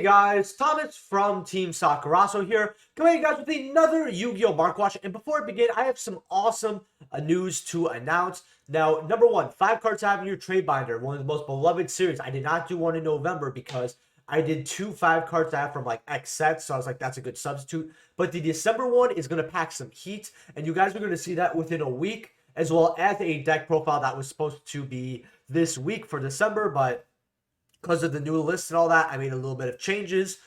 guys, Thomas from Team Sakurasou here, coming at you guys with another Yu-Gi-Oh! Mark Watch. And before I begin, I have some awesome news to announce. Now, number one, 5 Cards Avenue Trade Binder, one of the most beloved series. I did not do one in November because I did 2 5 Cards Avenue from like X sets, so I was like, that's a good substitute. But the December one is going to pack some heat, and you guys are going to see that within a week, as well as a deck profile that was supposed to be this week for December, but because of the new list and all that, I made a little bit of changes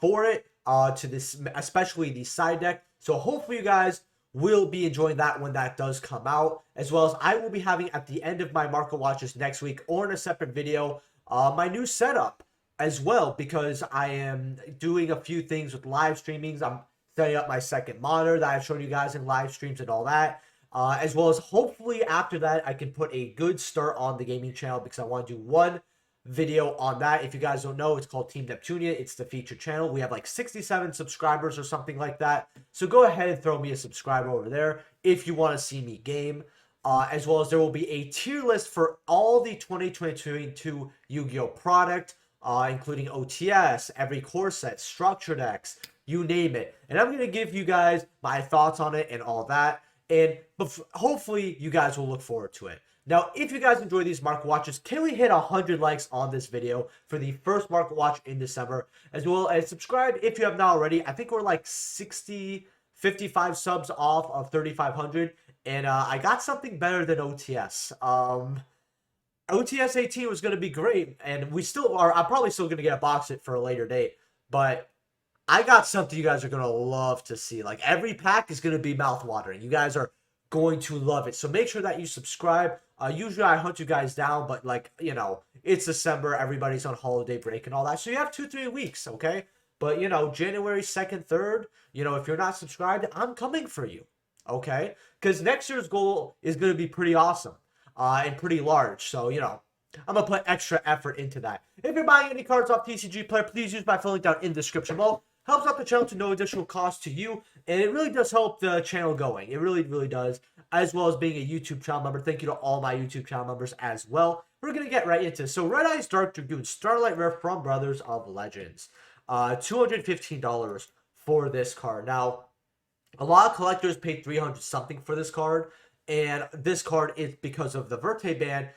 for it to this, especially the side deck. So hopefully you guys will be enjoying that when that does come out, as well as I will be having at the end of my market watches next week or in a separate video my new setup as well, because I am doing a few things with live streamings. I'm setting up my second monitor that I've shown you guys in live streams and all that. As well as hopefully after that I can put a good start on the gaming channel, because I want to do one video on that. If you guys don't know, it's called Team Neptunia. It's the featured channel. We have like 67 subscribers or something like that, so go ahead and throw me a subscribe over there if you want to see me game. As well as there will be a tier list for all the 2022 Yu-Gi-Oh product, including OTS, every core set, structure decks, you name it, and I'm going to give you guys my thoughts on it and all that, and hopefully you guys will look forward to it. Now, if you guys enjoy these market watches, can we hit 100 likes on this video for the first market watch in December, as well as subscribe if you have not already. I think we're like 55 subs off of 3,500, and I got something better than OTS. OTS 18 was going to be great, and we still are. I'm probably still going to get a box set for a later date, but I got something you guys are going to love to see. Like, every pack is going to be mouthwatering. You guys are going to love it, so make sure that you subscribe. Usually I hunt you guys down, but like, you know, it's December, everybody's on holiday break and all that, so you have 2-3 weeks, okay? But you know, January 2nd, 3rd, you know, if you're not subscribed, I'm coming for you, okay? Because next year's goal is going to be pretty awesome and pretty large, so you know, I'm gonna put extra effort into that. If you're buying any cards off TCG Player, please use my phone link down in the description below. Helps out the channel to no additional cost to you, and it really does help the channel going. It really, really does, as well as being a YouTube channel member. Thank you to all my YouTube channel members as well. We're going to get right into it. So, Red Eyes Dark Dragoon, Starlight Rare from Brothers of Legends. $215 for this card. Now, a lot of collectors paid $300 something for this card, and this card is because of the Verte ban.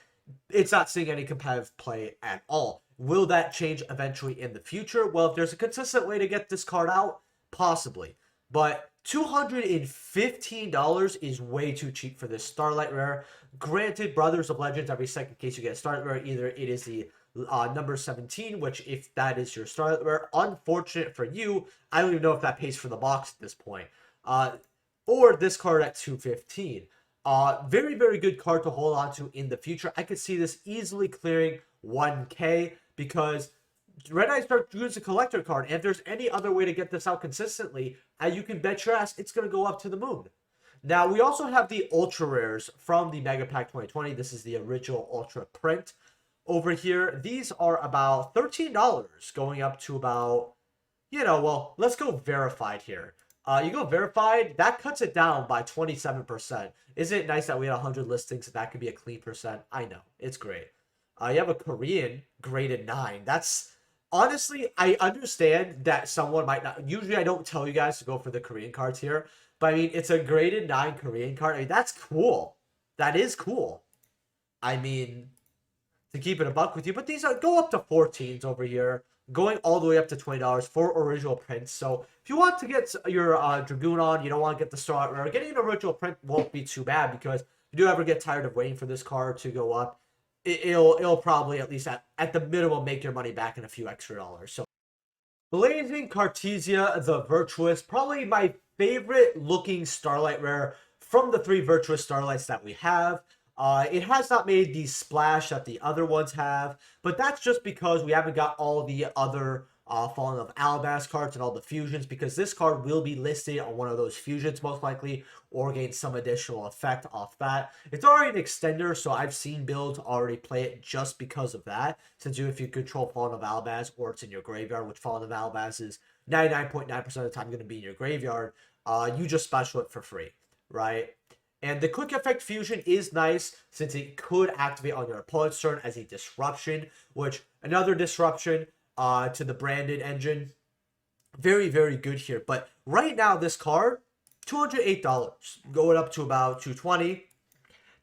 It's not seeing any competitive play at all. Will that change eventually in the future? Well, if there's a consistent way to get this card out, possibly. But $215 is way too cheap for this Starlight Rare. Granted, Brothers of Legends, every second case you get a Starlight Rare, either it is the number 17, which if that is your Starlight Rare, unfortunate for you, I don't even know if that pays for the box at this point. Or this card at $215. Very, very good card to hold on to in the future. I could see this easily clearing 1K, because Red Eyes Dark Dragoon is a collector card, and if there's any other way to get this out consistently, you can bet your ass it's going to go up to the moon. Now, we also have the Ultra Rares from the Mega Pack 2020. This is the original Ultra print over here. These are about $13, going up to about, you know, well, let's go verified here. You go verified, that cuts it down by 27%. Isn't it nice that we had 100 listings and that could be a clean percent? I know, it's great. You have a Korean graded 9. That's, honestly, I understand that someone might not. Usually I don't tell you guys to go for the Korean cards here, but I mean, it's a graded 9 Korean card. I mean, that's cool. That is cool. I mean, to keep it a buck with you, but these go up to 14s over here, going all the way up to $20 for original prints. So if you want to get your Dragoon on, you don't want to get the Starlight Rare, getting an original print won't be too bad, because if you do ever get tired of waiting for this card to go up, it'll probably, at least at the minimum, make your money back in a few extra dollars. So, Blazing Cartesia, the Virtuous, probably my favorite looking Starlight Rare from the 3 Virtuous Starlights that we have. It has not made the splash that the other ones have, but that's just because we haven't got all the other Fallen of Alabas cards and all the fusions, because this card will be listed on one of those fusions most likely, or gain some additional effect off that. It's already an extender, so I've seen builds already play it just because of that, since if you control Fallen of Alabas or it's in your graveyard, which Fallen of Alabas is 99.9% of the time going to be in your graveyard, you just special it for free, right? And the quick effect fusion is nice, since it could activate on your opponent's turn as a disruption, which another disruption to the branded engine. Very, very good here. But right now, this card, $208, going up to about $220.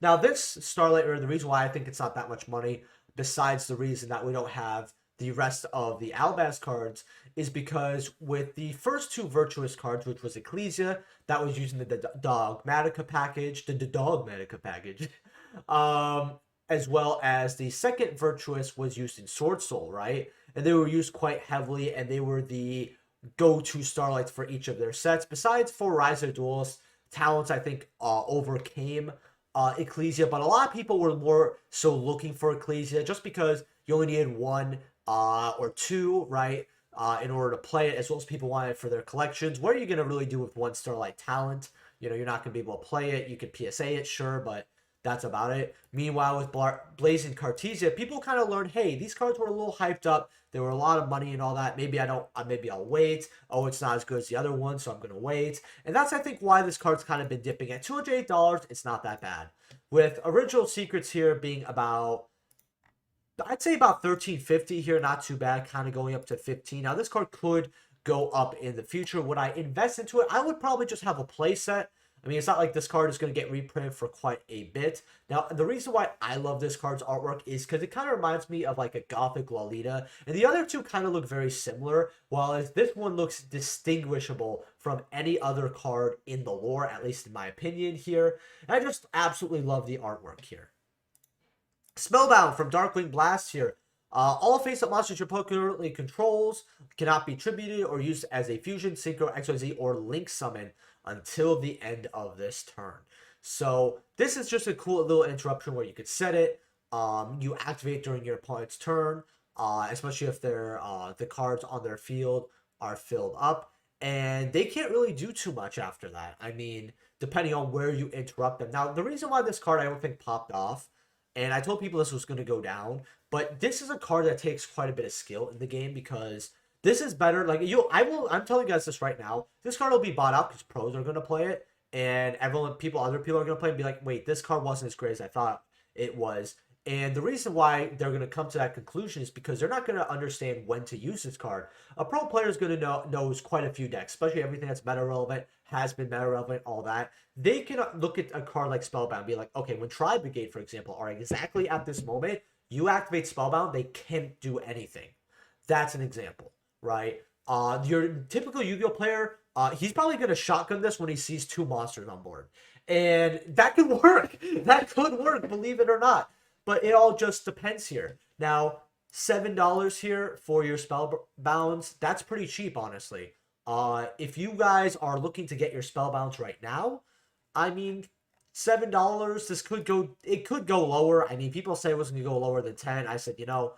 Now, this Starlight Rare, the reason why I think it's not that much money, besides the reason that we don't have the rest of the Albaz cards, is because with the first two Virtuous cards, which was Ecclesia, that was using the Dogmatica package, as well as the second Virtuous was used in Sword Soul, right? And they were used quite heavily, and they were the go-to Starlights for each of their sets. Besides for Rise of Duels, Talents, I think, overcame Ecclesia, but a lot of people were more so looking for Ecclesia just because you only needed one or two, right, in order to play it, as well as people wanted it for their collections. What are you going to really do with one Starlight Talent? You know, you're not going to be able to play it. You can PSA it, sure, but that's about it. Meanwhile, with Blazing Cartesia, people kind of learned, hey, these cards were a little hyped up. There were a lot of money and all that. Maybe maybe I'll wait. Oh, it's not as good as the other one, so I'm going to wait. And that's, I think, why this card's kind of been dipping. At $208, it's not that bad. With Original Secrets here being about, I'd say about $13.50 here, not too bad, kind of going up to $15. Now, this card could go up in the future. Would I invest into it? I would probably just have a play set. I mean, it's not like this card is going to get reprinted for quite a bit. Now, the reason why I love this card's artwork is because it kind of reminds me of like a Gothic Lolita. And the other two kind of look very similar, while this one looks distinguishable from any other card in the lore, at least in my opinion here. And I just absolutely love the artwork here. Spellbound from Darkwing Blast here. All face-up monsters your opponent currently controls cannot be tributed or used as a fusion, synchro, XYZ, or link summon until the end of this turn. So this is just a cool little interruption where you could set it. You activate during your opponent's turn, especially if they're, the cards on their field are filled up. And they can't really do too much after that. I mean, depending on where you interrupt them. Now, the reason why this card I don't think popped off, and I told people this was going to go down, but this is a card that takes quite a bit of skill in the game because this is better. Like I'm telling you guys this right now. This card will be bought out because pros are going to play it, and other people are going to play it and be like, wait, this card wasn't as great as I thought it was. And the reason why they're going to come to that conclusion is because they're not going to understand when to use this card. A pro player is going to knows quite a few decks, especially everything that's meta relevant, has been meta relevant, all that. They can look at a card like Spellbound and be like, okay, when Tribrigade, for example, are exactly at this moment, you activate Spellbound, they can't do anything. That's an example, right? Your typical Yu-Gi-Oh player, he's probably going to shotgun this when he sees two monsters on board. And that could work. That could work, believe it or not. But it all just depends here. Now, $7 here for your Spellbounds, that's pretty cheap, honestly. If you guys are looking to get your Spellbounds right now, I mean, $7, it could go lower. I mean, people say it was going to go lower than 10. I said, you know,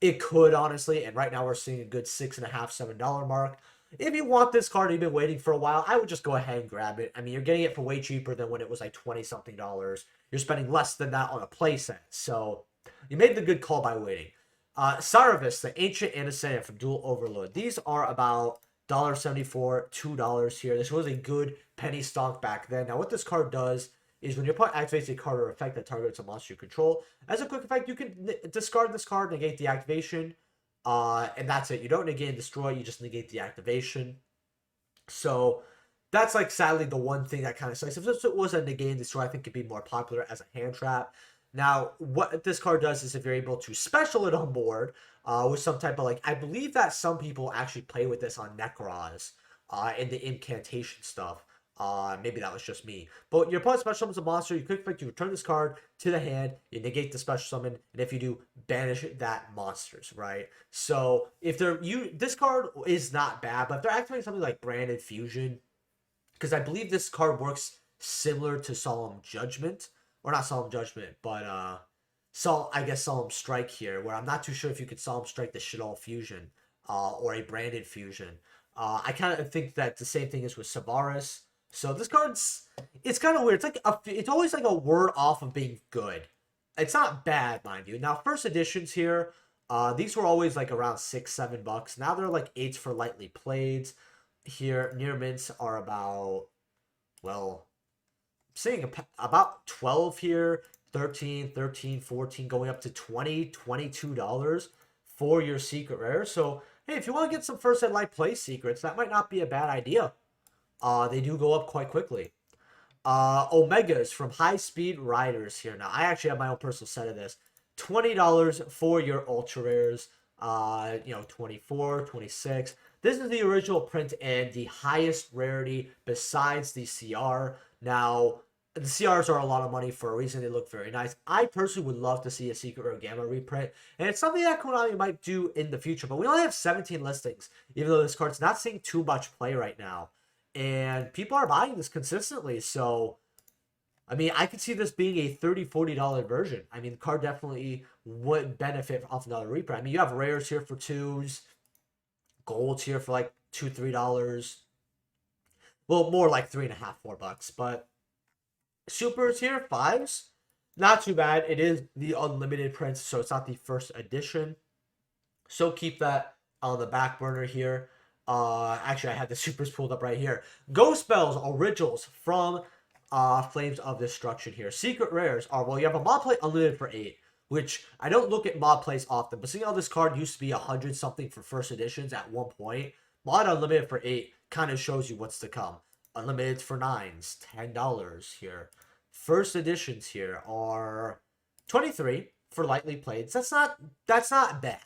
it could, honestly. And right now we're seeing a good $6.50, $7 mark. If you want this card and you've been waiting for a while, I would just go ahead and grab it. I mean, you're getting it for way cheaper than when it was like 20-something dollars. You're spending less than that on a playset. So you made the good call by waiting. Sarovis, the Ancient Innocent from Dual Overload. These are about $1.74, $2 here. This was a good penny stock back then. Now, what this card does is when your opponent activates a card or effect that targets a monster you control, as a quick effect, you can discard this card, negate the activation, and that's it. You don't negate and destroy, you just negate the activation. So that's like sadly the one thing that kind of sucks. If this was a negate and destroy, I think it'd be more popular as a hand trap. Now, what this card does is if you're able to special it on board with some type of like, I believe that some people actually play with this on Necros in the incantation stuff. Maybe that was just me. But your opponent special summons a monster, you quick effect, you return this card to the hand, you negate the special summon, and if you do, banish that monsters, right? So if this card is not bad, but if they're activating something like Branded Fusion, because I believe this card works similar to Solemn Judgment, or not Solemn Judgment, but I guess Solemn Strike here, where I'm not too sure if you could Solemn Strike the Shaddoll Fusion, or a Branded Fusion. I kind of think that the same thing is with Savaris. So this it's kind of weird. It's always like a word off of being good. It's not bad, mind you. Now, first editions here, these were always like around $6, $7. Now they're like 8s for lightly played. Here, near mints are about, well, I'm saying about 12 here, 13, 14, going up to $20, $22. for your secret rare. So, hey, if you want to get some first ed light play secrets, that might not be a bad idea. They do go up quite quickly. Omegas from High Speed Riders here. Now, I actually have my own personal set of this. $20 for your ultra rares. 24, 26. This is the original print and the highest rarity besides the CR. Now, the CRs are a lot of money for a reason. They look very nice. I personally would love to see a Secret Rare Gamma reprint, and it's something that Konami might do in the future, but we only have 17 listings, even though this card's not seeing too much play right now. And people are buying this consistently, so I mean, I could see this being a $30, $40 version. I mean, the card definitely would benefit off another reprint. I mean, you have rares here for $2s, golds here for like $2, $3. Well, more like $3.5, $4, but supers here, $5s. Not too bad. It is the unlimited print, so it's not the first edition. So keep that on the back burner here. Actually, I had the supers pulled up right here. Ghost Spells originals from Flames of Destruction here. Secret rares are, well, you have a mod play unlimited for 8, which I don't look at mod plays often, but seeing how this card used to be 100 something for first editions at one point, mod unlimited for 8 kind of shows you what's to come. Unlimited for 9s, $10 here. First editions here are 23 for lightly played. That's not bad.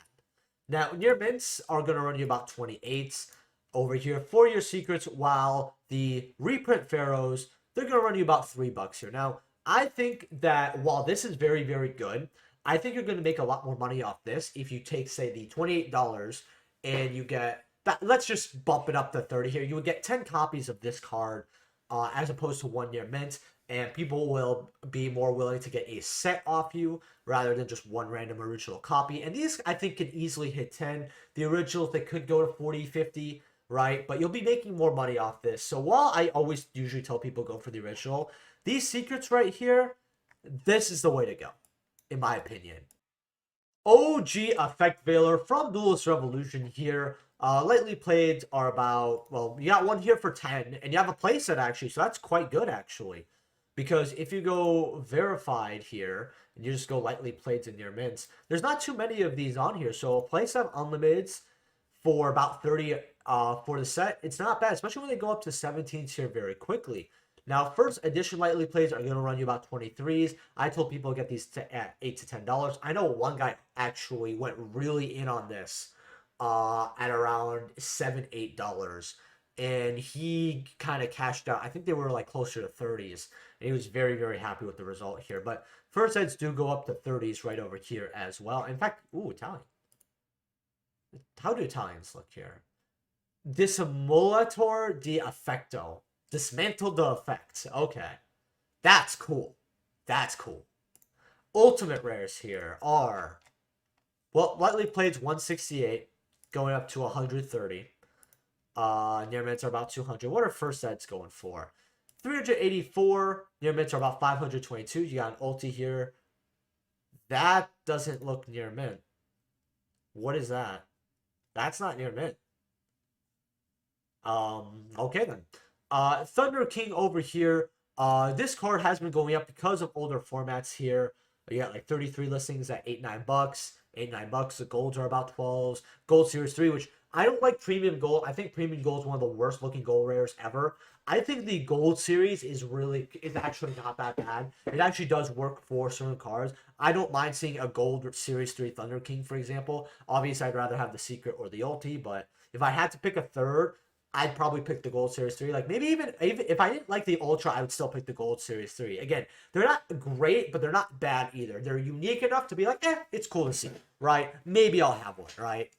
Now, your mints are going to run you about 28s over here for your secrets, while the reprint pharaohs, they're going to run you about $3 here. Now, I think that while this is very, very good, I think you're going to make a lot more money off this if you take, say, the $28 and you get, let's just bump it up to 30 here. You would get 10 copies of this card as opposed to 1 year mint, and people will be more willing to get a set off you rather than just one random original copy. And these, I think, can easily hit 10. The originals, they could go to 40, 50, right? But you'll be making more money off this. So while I always usually tell people go for the original, these secrets right here, this is the way to go, in my opinion. OG Effect Veiler from Duelist Revolution here. Lightly played are about, well, you got one here for 10, and you have a playset actually, so that's quite good actually. Because if you go verified here, and you just go lightly played in your mints, there's not too many of these on here. So playset unlimiteds for about 30 for the set, it's not bad, especially when they go up to 17s here very quickly. Now, first edition lightly plays are going to run you about 23s. I told people to get these at $8 to $10. I know one guy actually went really in on this at around $7, $8. And he kind of cashed out. I think they were like closer to 30s. And he was very, very happy with the result here. But first sets do go up to 30s right over here as well. In fact, ooh, Italian. How do Italians look here? Dissimulator di effecto. Dismantle the effect. Okay. That's cool. That's cool. Ultimate rares here are, well, lightly played's 168, going up to 130. Near mints are about 200. What are first sets going for? 384. Near mints are about 522. You got an ulti here. That doesn't look near mint. What is that? That's not near mint. Okay then. Thunder King over here. This card has been going up because of older formats here. You got like 33 listings at $8, $9. $8, $9. The golds are about 12s. Gold Series 3, which I don't like Premium Gold. I think Premium Gold is one of the worst looking gold rares ever. I think the Gold Series is actually not that bad. It actually does work for certain cards. I don't mind seeing a Gold Series 3 Thunder King, for example. Obviously, I'd rather have the Secret or the Ulti, but if I had to pick a third, I'd probably pick the Gold Series 3. Like, maybe even if I didn't like the Ultra, I would still pick the Gold Series 3. Again, they're not great, but they're not bad either. They're unique enough to be like, it's cool to see, right? Maybe I'll have one, right?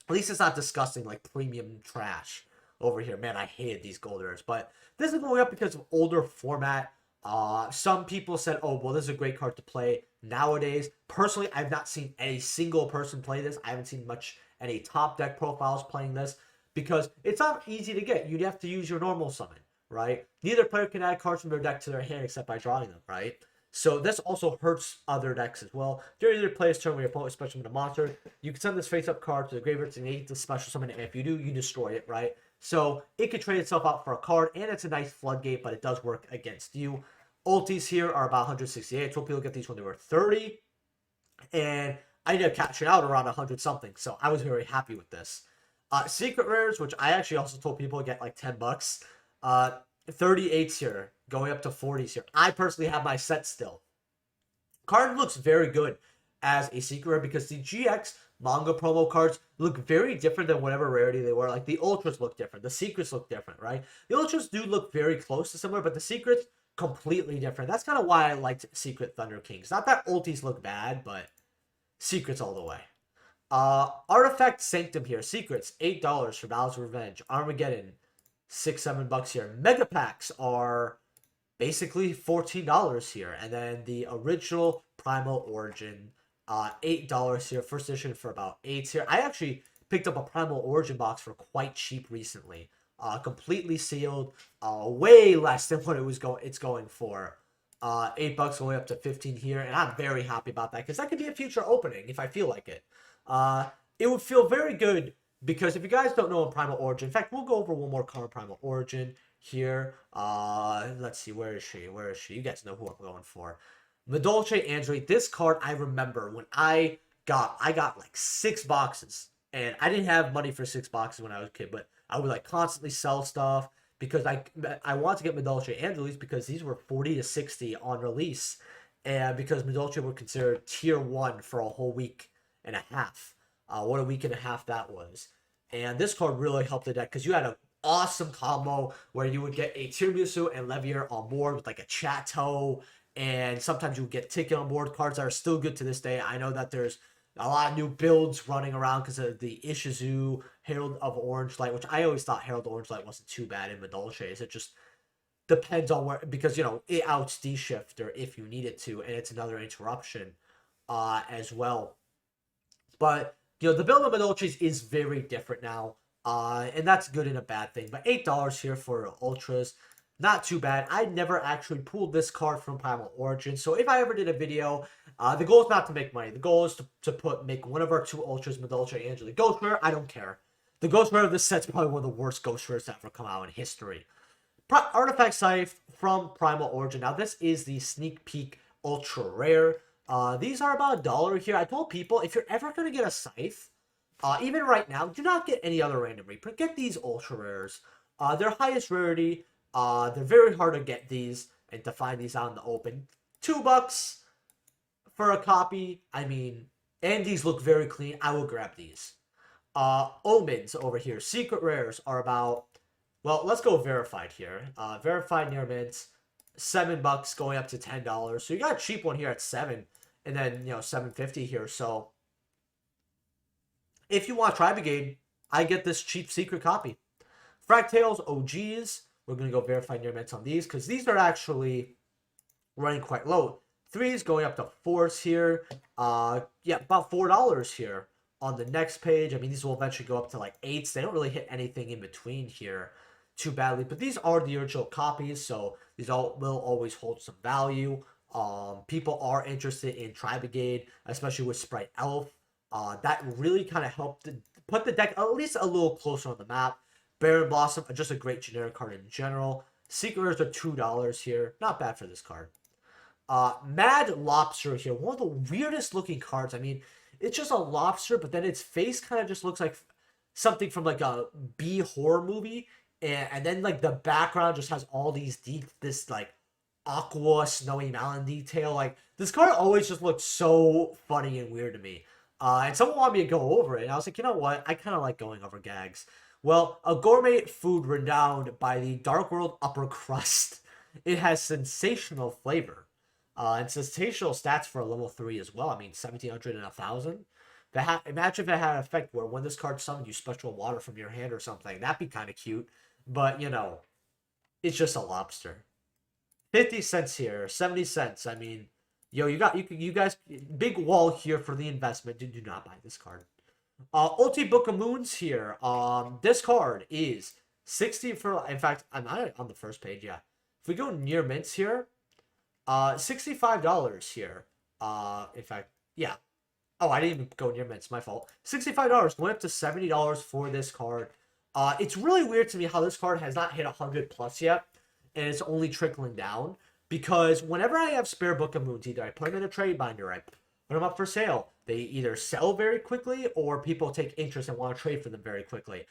At least it's not disgusting like premium trash over here. Man, I hated these gold rares. But this is going up because of older format. Some people said, oh, well, this is a great card to play nowadays. Personally, I've not seen a single person play this. I haven't seen any top deck profiles playing this, because it's not easy to get. You'd have to use your normal summon, right? Neither player can add cards from their deck to their hand except by drawing them, right? So this also hurts other decks as well. During your player's turn, when your opponent special summon a monster, you can send this face-up card to the graveyard to negate the special summon, and if you do, you destroy it, right? So it could trade itself out for a card, and it's a nice floodgate, but it does work against you. Ultis here are about 168. I told people to get these when they were 30. And I ended up cashing out around 100 something, so I was very happy with this. Secret rares, which I actually also told people to get like 10 bucks. 38s here, going up to 40s here. I personally have my set still. Card looks very good as a secret rare because the GX manga promo cards look very different than whatever rarity they were. Like the ultras look different, the secrets look different, right? The ultras do look very close to similar, but the secrets completely different. That's kind of why I liked Secret Thunder Kings. Not that ultis look bad, but secrets all the way. Artifact Sanctum here. Secrets, $8 for Bowser's Revenge. Armageddon, $6-7 here. Mega packs are basically $14 here. And then the original Primal Origin, $8 here. First edition for about 8 here. I actually picked up a Primal Origin box for quite cheap recently. Completely sealed, way less than what it's going for. $8 all the way up to 15 here, and I'm very happy about that because that could be a future opening if I feel like it. It would feel very good because if you guys don't know in Primal Origin, in fact, we'll go over one more card Primal Origin here. Let's see, where is she? Where is she? You guys know who I'm going for. Madolche Android. This card I remember when I got like 6 boxes, and I didn't have money for 6 boxes when I was a kid, but I would like constantly sell stuff because I want to get Madolche Angeles because these were 40 to 60 on release, and because Madolche were considered tier 1 for a whole week and a half. What a week and a half that was. And this card really helped the deck because you had an awesome combo where you would get a Tiramisu and Levier on board with like a Chateau, and sometimes you would get Ticket on board cards that are still good to this day. I know that there's a lot of new builds running around because of the Ishizu Herald of Orange Light, which I always thought Herald of Orange Light wasn't too bad in Madolche. It just depends on where, because, you know, it outs D-Shifter if you need it to, and it's another interruption as well. But, you know, the build of Madolche's is very different now, and that's good and a bad thing. But $8 here for Ultras, not too bad. I never actually pulled this card from Primal Origin, so if I ever did a video, the goal is not to make money. The goal is to make one of our 2 Ultras, Madolche Angelique. Ghost Rare, I don't care. The Ghost Rare of this set's probably one of the worst Ghost Rares that ever come out in history. Artifact Scythe from Primal Origin. Now, this is the Sneak Peek Ultra Rare. These are about $1 here. I told people, if you're ever going to get a Scythe, even right now, do not get any other random reprint. Get these Ultra Rares. They're highest rarity. They're very hard to get these and to find these out in the open. $2 for a copy. I mean, and these look very clean. I will grab these. Omens over here. Secret rares are about, well, let's go verified here. Verified near mint, $7 going up to $10. So you got a cheap one here at 7, and then, you know, $7.50 here. So if you want Tribrigade, I get this cheap secret copy. Fractales OGs. We're going to go verified near mint on these because these are actually running quite low. 3s going up to 4s here. Yeah, about $4 here on the next page. I mean, these will eventually go up to like 8s. They don't really hit anything in between here too badly, but these are the original copies, so these all will always hold some value. People are interested in Tribrigade, especially with Sprite Elf. That really kind of helped put the deck at least a little closer on the map. Baron Blossom, just a great generic card in general. Secret rares are $2 here. Not bad for this card. Mad Lobster here. One of the weirdest looking cards. I mean, it's just a lobster, but then its face kind of just looks like something from like a B horror movie. And then like the background just has all these this like aqua snowy mountain detail. Like this card always just looks so funny and weird to me. And someone wanted me to go over it. And I was like, you know what? I kind of like going over gags. Well, a gourmet food renowned by the Dark World upper crust. It has sensational flavor. And sensational stats for a level 3 as well. I mean, 1,700 and 1,000. Imagine if it had an effect where when this card summoned you special water from your hand or something. That'd be kind of cute. But, you know, it's just a lobster. 50 cents here. 70 cents. I mean, yo, you guys, big wall here for the investment. Do not buy this card. Ulti Book of Moons here. This card is 60 for, in fact, I'm not on the first page, yeah. If we go near mints here, $65 here. In fact, yeah. Oh, I didn't even go near mints, my fault. $65, going up to $70 for this card. It's really weird to me how this card has not hit 100 plus yet, and it's only trickling down, because whenever I have spare Book of Moons, either I put them in a trade binder, I put them up for sale. They either sell very quickly or people take interest and want to trade for them very quickly.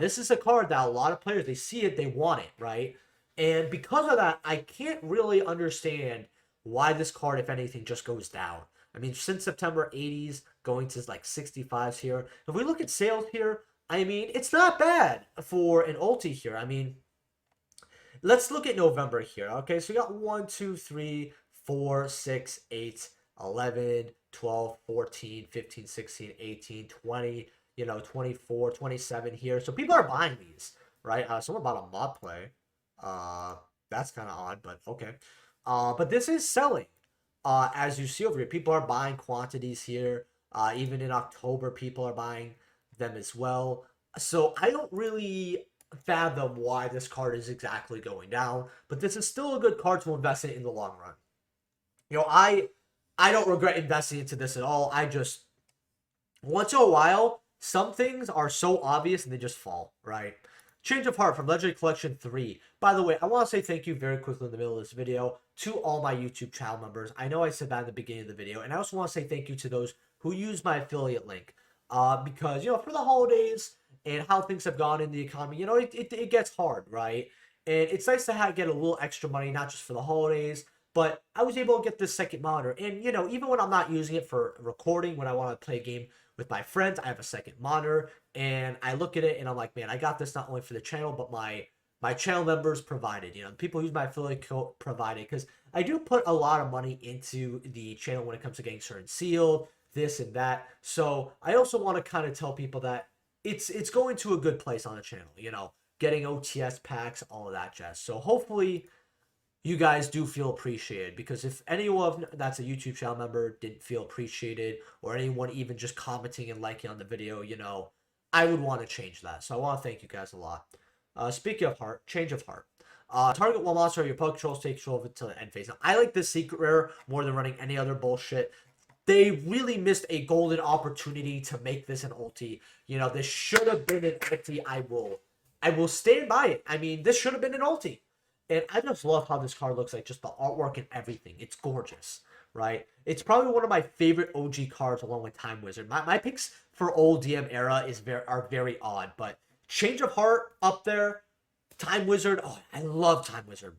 This is a card that a lot of players, they see it, they want it, right? And because of that, I can't really understand why this card, if anything, just goes down. I mean, since September, 80s, going to like 65s here. If we look at sales here, I mean, it's not bad for an ulti here. I mean, let's look at November here. Okay, so we got 1, 2, 3, 4, 6, 8, 11, 12, 14, 15, 16, 18, 20, 24, 27 here. So people are buying these, right? Someone bought a mod play. That's kind of odd, but okay. But this is selling. As you see over here, people are buying quantities here. Even in October, people are buying them as well. So I don't really fathom why this card is exactly going down, but this is still a good card to invest in the long run. I don't regret investing into this at all. I just, once in a while, some things are so obvious and they just fall, right? Change of Heart from Legendary Collection 3. By the way, I want to say thank you very quickly in the middle of this video to all my YouTube channel members. I know I said that in the beginning of the video, and I also want to say thank you to those who use my affiliate link. Because, for the holidays and how things have gone in the economy, it gets hard, right? And it's nice to get a little extra money, not just for the holidays, but I was able to get this second monitor. And, even when I'm not using it for recording, when I want to play a game with my friends, I have a second monitor, and I look at it and I'm like, man, I got this not only for the channel, but my channel members provided, people use my affiliate code provided, because I do put a lot of money into the channel when it comes to getting certain sealed, this and that. So I also want to kind of tell people that it's going to a good place on the channel, getting OTS packs, all of that jazz. So hopefully you guys do feel appreciated, because if anyone that's a YouTube channel member didn't feel appreciated, or anyone even just commenting and liking on the video, I would want to change that. So I want to thank you guys a lot. Speaking of heart, change of heart. Target one monster of your opponent controls, take control of it until the end phase. Now, I like this secret rare more than running any other bullshit. They really missed a golden opportunity to make this an ulti. This should have been an ulti. I will stand by it. I mean, this should have been an ulti. And I just love how this card looks like, just the artwork and everything. It's gorgeous, right? It's probably one of my favorite OG cards along with Time Wizard. My picks for old DM era are very odd, but Change of Heart up there, Time Wizard. Oh, I love Time Wizard.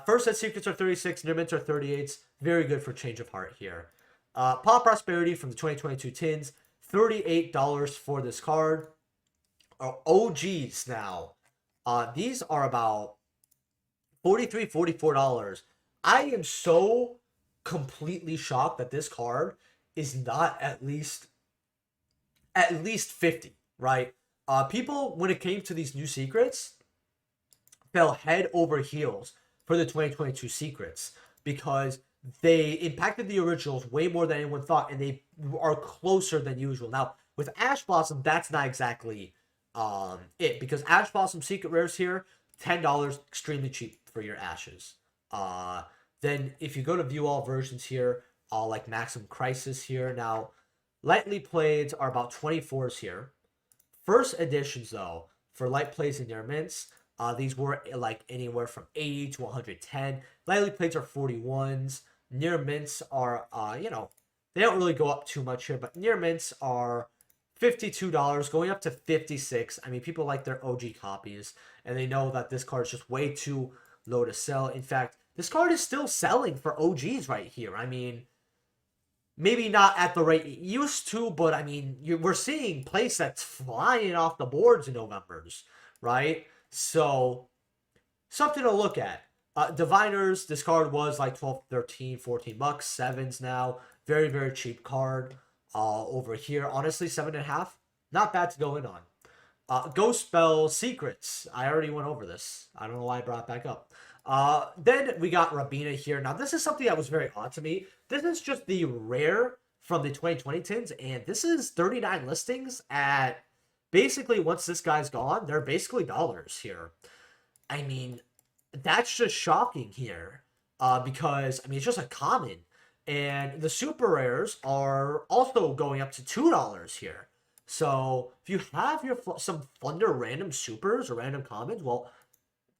First set secrets are 36, near mints are 38s. Very good for Change of Heart here. Pop Prosperity from the 2022 tins, $38 for this card. OGs now. These are about $43, $44. I am so completely shocked that this card is not at least 50, right? People, when it came to these new secrets, fell head over heels for the 2022 secrets, because they impacted the originals way more than anyone thought, and they are closer than usual. Now, with Ash Blossom, that's not exactly it, because Ash Blossom secret rares here, $10, extremely cheap for your ashes. Then if you go to view all versions here, like Maximum Crisis here. Now, lightly played are about 24s here. First editions, though, for light plays and near mints, these were like anywhere from 80 to 110. Lightly plays are 41s. Near mints are, they don't really go up too much here, but near mints are $52, going up to $56. I mean, people like their OG copies, and they know that this card is just way too low to sell. In fact, this card is still selling for OGs right here. I mean, maybe not at the rate it used to, but I mean, we're seeing playsets flying off the boards in Novembers, right? So, something to look at. Diviners, this card was like 12, 13, 14 bucks. Sevens now. Very, very cheap card. Over here, honestly, 7.5. Not bad to go in on. Ghost Spell Secrets. I already went over this. I don't know why I brought it back up. Then we got Rabina here. Now, this is something that was very odd to me. This is just the rare from the 2020 tins, and this is 39 listings at basically, once this guy's gone, they're basically dollars here. I mean, that's just shocking here, because, I mean, it's just a common, and the super rares are also going up to $2 here. So, if you have some Thunder random supers or random commons, well,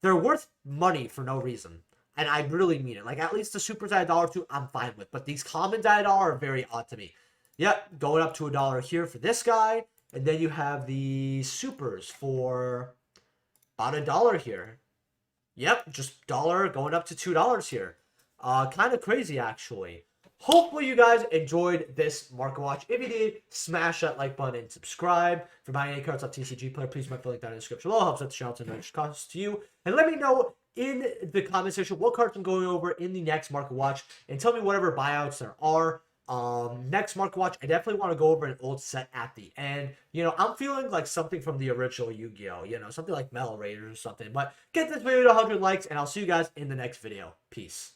they're worth money for no reason. And I really mean it. Like, at least the supers at $1 too, I'm fine with. But these commons at $1 are very odd to me. Yep, going up to $1 here for this guy. And then you have the supers for about $1 here. Yep, just dollar going up to $2 here. Kind of crazy, actually. Hopefully you guys enjoyed this market watch. If you did, smash that like button and subscribe. For buying any cards off TCG Player, please mark the link down in the description below. Helps out the channel to no cost to you. And let me know in the comment section what cards I'm going over in the next market watch. And tell me whatever buyouts there are. Next market watch, I definitely want to go over an old set at the end. You know, I'm feeling like something from the original Yu-Gi-Oh! You know, something like Metal Raiders or something. But get this video to 100 likes, and I'll see you guys in the next video. Peace.